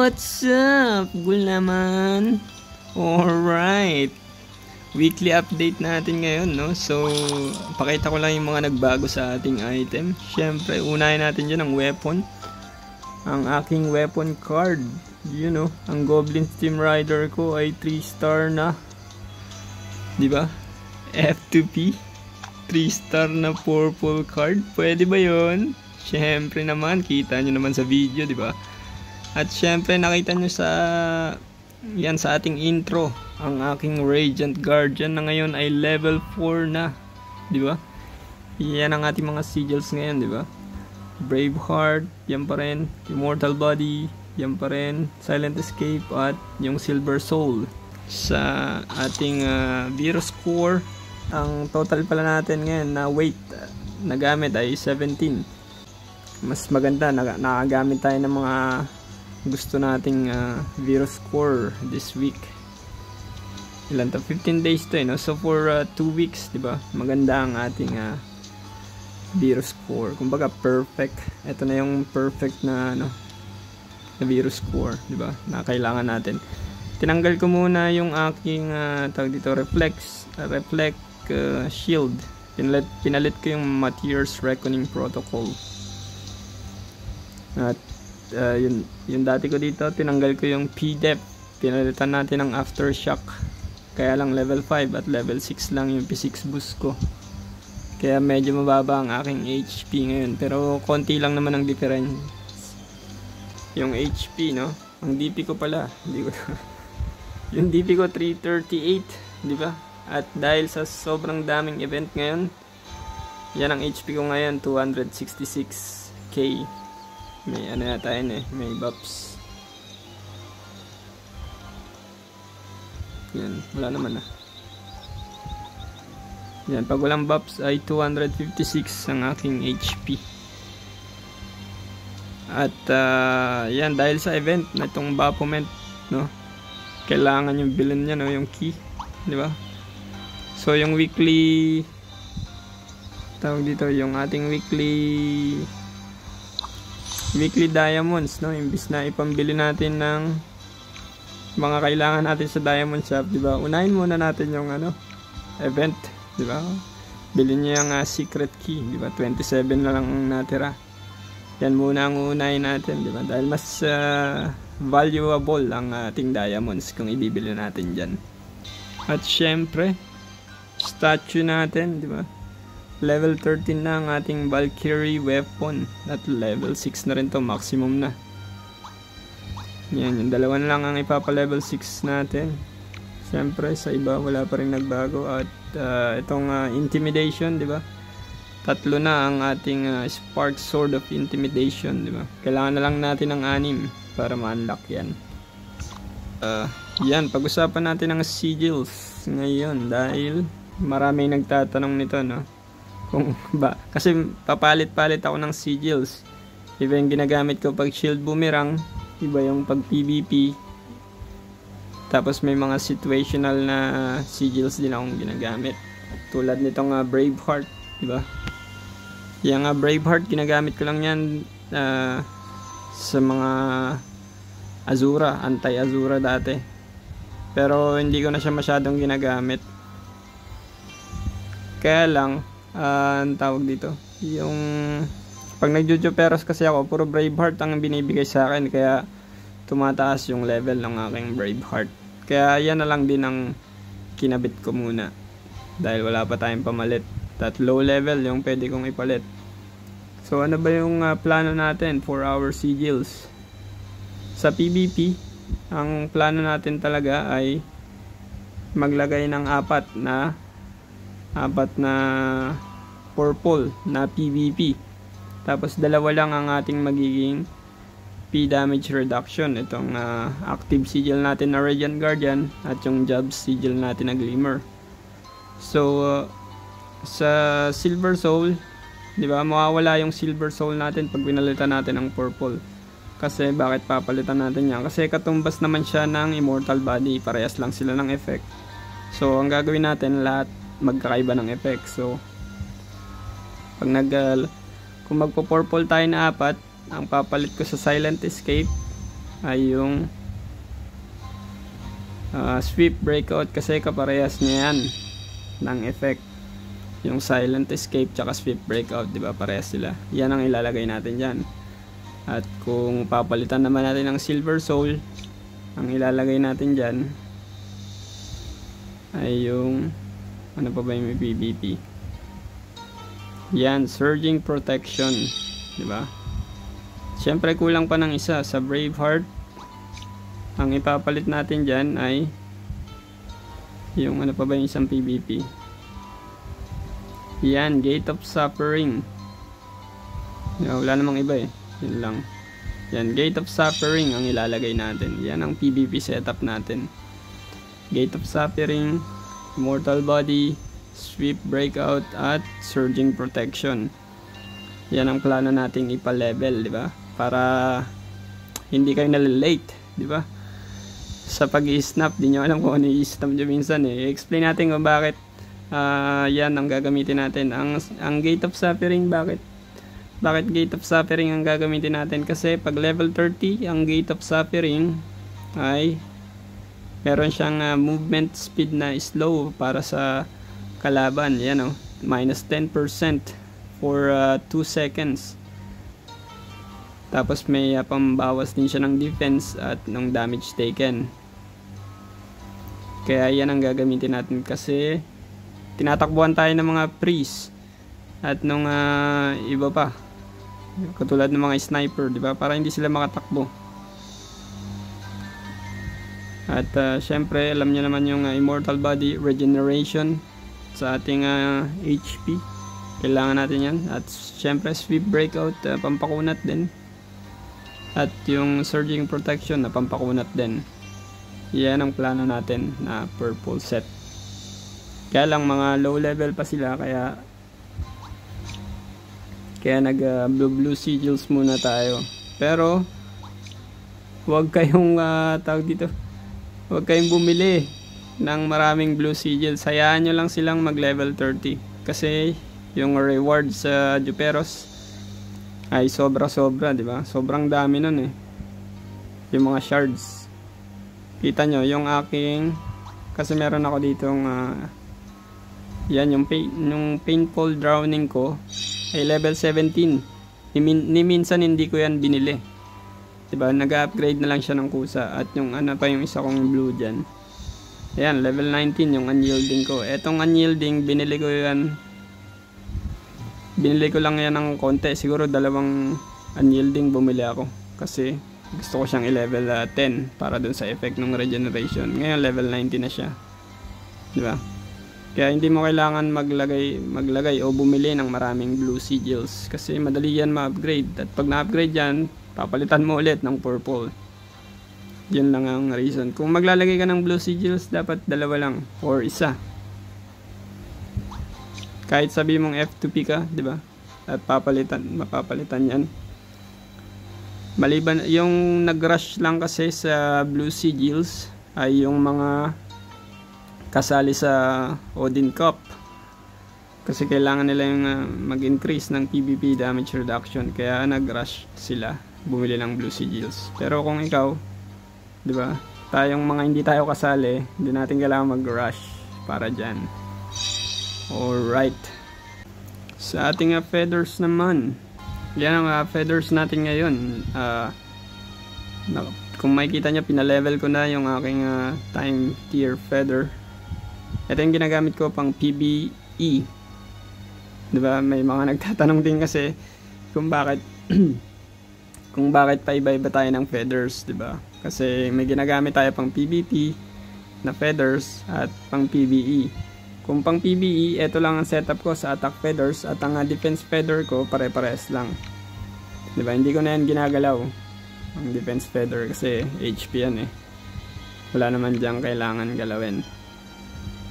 What's up, gulaman? Alright, weekly update natin ngayon, no? So, pakita ko lang yung mga nagbago sa ating item. Siyempre, unahin natin dyan ang weapon. Ang aking weapon card, you know, ang Goblin Steam Rider ko ay 3-star na. Diba? F2P 3-star na purple card. Pwede ba yun? Siyempre naman, kita nyo naman sa video, diba? At syempre nakita nyo sa yan sa ating intro, ang aking Radiant Guardian na ngayon ay level 4 na, di ba? Yan ang ating mga sigils ngayon, di ba? Braveheart, yan pa rin. Immortal Body, yan pa rin. Silent Escape at yung Silver Soul. Sa ating Virus Core, ang total pala natin ngayon na weight na gamit ay 17. Mas maganda, nakagamit tayo ng mga gusto nating Virus Core this week. Ilan to? 15 days to, no? So for 2 weeks, di ba? Maganda ang ating Virus Core. Kumbaga perfect. Ito na yung perfect na ano, na Virus Core, di ba? Na kailangan natin. Tinanggal ko muna yung aking tawag dito, Reflect Shield. Pinalit ko yung Mateus Reckoning Protocol. At yung dati ko dito, tinanggal ko yung P-Dep. Pinalitan natin ng Aftershock. Kaya lang level 5 at level 6 lang yung P6 boost ko. Kaya medyo mababa ang aking HP ngayon. Pero konti lang naman ang difference. Yung HP, no? Ang DP ko pala, hindi ko yung DP ko 338, di ba? At dahil sa sobrang daming event ngayon, yan ang HP ko ngayon, 266k. May ano yata yun may buffs. Yan, wala naman Yan, pag walang buffs ay 256 ang aking HP. At yan, dahil sa event na itong Baphomet, no? Kailangan yung bilhin niya, no? Yung key, di ba? So yung weekly tawag dito, yung ating weekly diamonds, no, imbis na ipambili natin ng mga kailangan natin sa diamond shop, di ba? Unahin muna natin yung ano, event, di ba? Bilhin niyo yung secret key, di ba? 27 na lang natira. Yan muna ang unahin natin, di ba? Dahil mas valuable ang ating diamonds kung ibibili natin diyan. At syempre, statue natin, di ba? Level 13 na ang ating Valkyrie weapon. At level 6 na rin to, maximum na. Yan, yung dalawa na lang ang ipapa-level 6 natin. Siyempre, sa iba wala pa rin nagbago. At itong intimidation, di ba? 3 na ang ating Spark Sword of Intimidation, di ba? Kailangan na lang natin ng 6 para ma-unlock yan. Yan, pag-usapan natin ang sigils ngayon dahil maraming nagtatanong nito, no? Kung ba, kasi papalit-palit ako ng sigils. Iba yung ginagamit ko pag shield boomerang, iba yung pag PvP. Tapos may mga situational na sigils din akong ginagamit. Tulad nitong Braveheart, di ba? Yung Braveheart, ginagamit ko lang yan sa mga Azura, anti-Azura dati. Pero hindi ko na siya masyadong ginagamit. Kaya lang, ang tawag dito, yung pag nagjujuperos kasi ako, puro Braveheart ang binibigay sa akin, kaya tumataas yung level ng aking Braveheart. Kaya yan na lang din ang kinabit ko muna dahil wala pa tayong pamalit. At low level yung pwede kong ipalit. So ano ba yung plano natin for our sigils? Sa PvP, ang plano natin talaga ay maglagay ng 4 na purple na PvP. Tapos 2 lang ang ating magiging P damage reduction. Itong active sigil natin na Radiant Guardian at yung job sigil natin na Glimmer. So sa Silver Soul, di ba, mawawala yung Silver Soul natin pag pinalitan natin ng purple. Kasi bakit papalitan natin yan? Kasi katumbas naman siya ng Immortal Body. Parehas lang sila ng effect. So ang gagawin natin, lahat magkakaiba ng effect. So pag kung magpo-purple tayo na 4, ang papalit ko sa Silent Escape ay yung sweep breakout, kasi kaparehas niya yan ng effect. Yung silent escape tsaka sweep breakout, di ba? Parehas sila. Yan ang ilalagay natin dyan. At kung papalitan naman natin ng silver soul, ang ilalagay natin dyan ay yung ano pa ba yung PVP? Yan, surging protection, di ba? Siyempre kulang pa ng isa sa Braveheart. Ang ipapalit natin dyan ay yung ano pa ba yung isang PVP? Yan, Gate of Suffering. Wala namang iba eh. Yun lang. Yan, Gate of Suffering ang ilalagay natin. Yan ang PVP setup natin. Gate of Suffering, Immortal Body, Sweep Breakout, at Surging Protection. Yan ang plano nating ipa-level, di ba? Para hindi kayo nalilate, di ba? Sa pag-i-snap, di nyo alam kung ano i-snap nyo minsan eh. Explain natin kung bakit yan ang gagamitin natin. Ang Gate of Suffering, bakit Gate of Suffering ang gagamitin natin? Kasi pag level 30, ang Gate of Suffering ay meron siyang movement speed na slow para sa kalaban. Yan o, minus 10% for 2 seconds. Tapos may pambawas din siya ng defense at ng damage taken. Kaya yan ang gagamitin natin, kasi tinatakbuhan tayo ng mga priest at nung iba pa, katulad ng mga sniper, di ba? Para hindi sila makatakbo. At syempre alam niyo naman yung Immortal Body regeneration sa ating HP. Kailangan natin yan. At syempre Sweep Breakout, pampakunat din. At yung Surging Protection na pampakunat din. Yan ang plano natin na purple set. Kaya lang mga low level pa sila, kaya nag blue sigils muna tayo. Pero huwag kayong tawag dito, huwag kayong bumili ng maraming blue sigils. Hayaan nyo lang silang mag level 30, kasi yung reward sa Juperos ay sobra, di ba? Sobrang dami nun eh. Yung mga shards, kita nyo yung aking, kasi meron ako ditong yan, yung painful drowning ko ay level 17. Ni minsan hindi ko yan binili, diba? Nag-upgrade na lang siya ng kusa. At yung ano pa yung isa kong blue dyan, ayan, level 19 yung unyielding ko. Etong unyielding, binili ko lang yan ng konti. Siguro 2 unyielding bumili ako, kasi gusto ko siyang i-level 10 para dun sa effect ng regeneration. Ngayon level 90 na siya, diba? Kaya hindi mo kailangan maglagay o bumili ng maraming blue sigils, kasi madali yan ma-upgrade. At pag na-upgrade yan, papalitan mo ulit ng purple. Yun lang ang reason. Kung maglalagay ka ng blue sigils, dapat 2 lang or 1. Kahit sabi mong F2P ka, di ba? At mapapalitan yan. Maliban, yung nag-rush lang kasi sa blue sigils ay yung mga kasali sa Odin Cup, kasi kailangan nila yung mag-increase ng PvP damage reduction, kaya nag-rush sila bumili ng blue sigils. Pero kung ikaw, di ba, tayong mga hindi tayo kasali, hindi natin kailangan mag-rush para dyan. Alright, sa ating feathers naman, yan ang feathers natin ngayon. Kung makikita nyo, pinalevel ko na yung aking time tier feather. Ito yung ginagamit ko pang PBE. Diba? May mga nagtatanong din kasi kung bakit kung bakit pa iba-iba tayo ng feathers, diba? Kasi may ginagamit tayo pang PvP na feathers at pang PBE. Kung pang PBE, ito lang ang setup ko sa attack feathers, at ang defense feather ko pare-pares lang. Diba? Hindi ko na yan ginagalaw ang defense feather, kasi HP yan eh. Wala naman dyan kailangan galawin.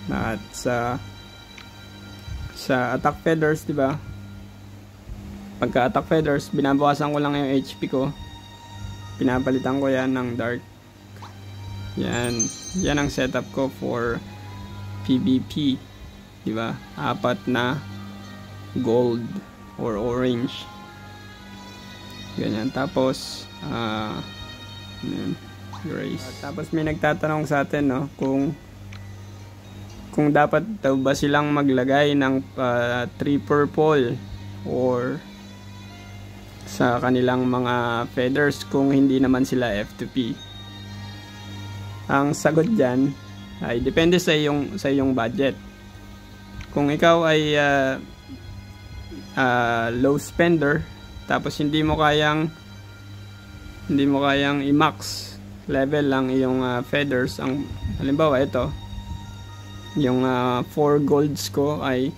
At sa attack feathers, diba, pagka attack feathers, binabawasan ko lang yung HP ko, pinapalitan ko yan ng dark. Yan ang setup ko for PvP, diba? 4 na gold or orange, ganyan. Tapos Ayan, Grace. Tapos may nagtatanong sa atin, no, kung dapat daw ba silang maglagay ng 3 purple or sa kanilang mga feathers kung hindi naman sila F2P. Ang sagot dyan ay depende sa iyong budget. Kung ikaw ay low spender, tapos hindi mo kayang i-max level lang iyong feathers, ang halimbawa ito, yung 4 golds ko ay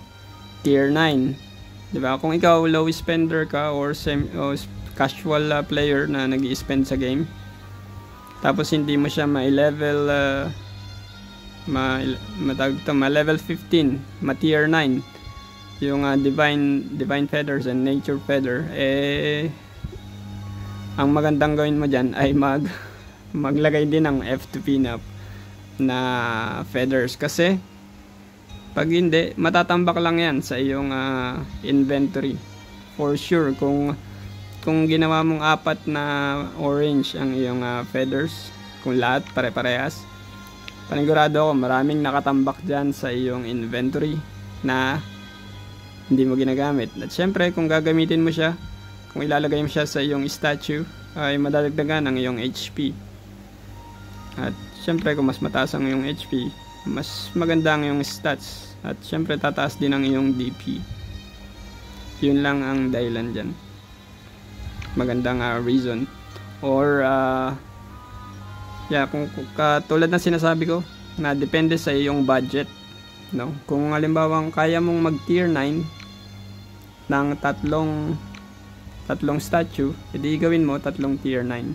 tier 9, di ba? Kung ikaw low spender ka or casual player na nag-i-spend sa game, tapos hindi mo siya ma-level ma-level 15, ma-tier 9 yung divine feathers and nature feather, ang magandang gawin mo dyan ay maglagay din ng F2P na feathers, kasi pag hindi, matatambak lang yan sa iyong inventory for sure. Kung ginawa mong 4 na orange ang iyong feathers, kung lahat pare-parehas, panigurado ako maraming nakatambak dyan sa iyong inventory na hindi mo ginagamit. At syempre kung gagamitin mo siya, kung ilalagay mo siya sa iyong statue, ay madadagdagan ang iyong HP. At syempre kung mas mataas ang iyong HP, mas maganda ang iyong stats. At syempre tataas din ang iyong DP. Yun lang ang dahilan dyan. Magandang reason. Or kung katulad ng sinasabi ko, na depende sa iyong budget, no? Kung halimbawa kaya mong mag tier 9 ng tatlong statue, edi gawin mo 3 tier 9.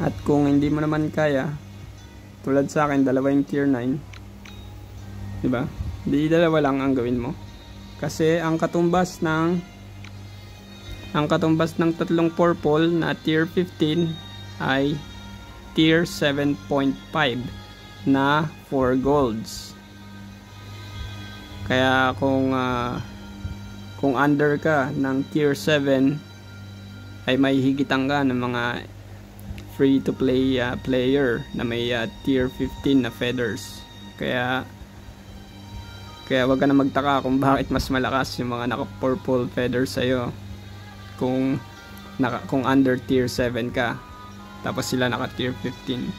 At kung hindi mo naman kaya, tulad sa akin, 2 yung tier 9, diba? Di 2 lang ang gawin mo. Kasi ang katumbas ng 3 purple na tier 15 ay tier 7.5 na 4 golds. Kaya kung under ka ng tier 7, ay may higitan ka ng mga free to play player na may tier 15 na feathers. Kaya wag ka na magtaka kung bakit mas malakas yung mga naka purple feathers sa'yo kung under tier 7 ka, tapos sila naka tier 15.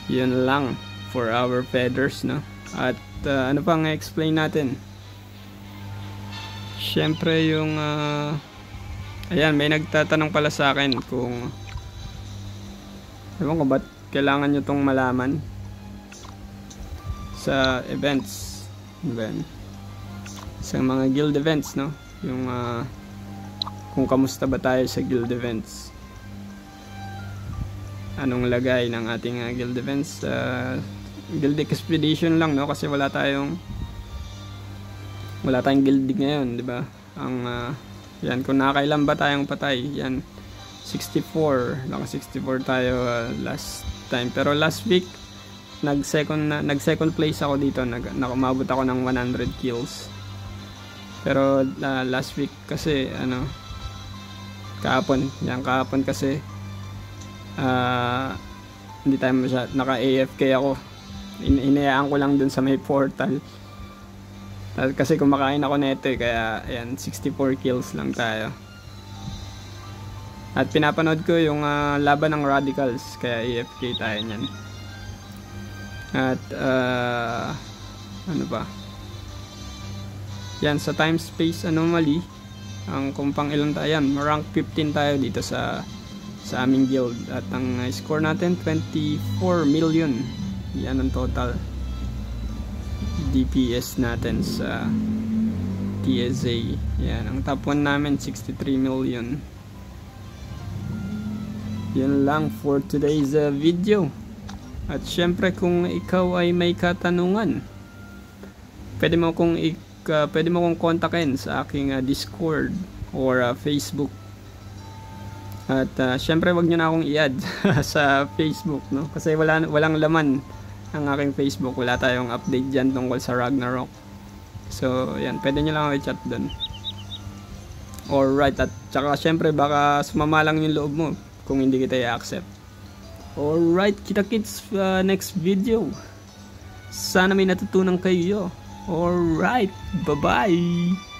Yun lang for our feathers, no? At ano pang explain natin? Syempre yung ayan, may nagtatanong pala sa akin kung ewan ko ba't kailangan nyo tong malaman sa events, sa mga guild events, no? Yung kung kamusta ba tayo sa guild events, anong lagay ng ating guild events. Guild expedition lang, no? Kasi wala tayong guild ngayon, di ba? Ang yan, kung nakakailan ba tayong patay, yan 64, naka 64 tayo last time. Pero last week nag second place ako dito, nakumabot ako ng 100 kills. Pero last week kasi kahapon kasi hindi tayo naka AFK ako. Inayaan ko lang dun sa may portal. Kasi kumakain ako neto kaya ayan, 64 kills lang tayo. At pinapanood ko yung laban ng Radicals, kaya AFK tayo niyan. At ano ba? Yan, sa time space anomaly, ang kung pang ilan tayo, yan, rank 15 tayo dito sa aming guild. At ang score natin 24 million. Yan ang total DPS natin sa TSA. Yan, ang top 1 namin 63 million. Yan lang for today's video. At syempre kung ikaw ay may katanungan, pwede mo kong kontakin sa aking Discord or Facebook. At syempre wag nyo na akong i-add sa Facebook, no? Kasi walang laman ang aking Facebook. Wala tayong update dyan tungkol sa Ragnarok. So yan, pwede nyo lang ako i-chat dun. Alright, at saka syempre baka sumama lang yung loob mo kung hindi kita i-accept. Alright, kita-kits next video. Sana may natutunan kayo. Alright, bye-bye!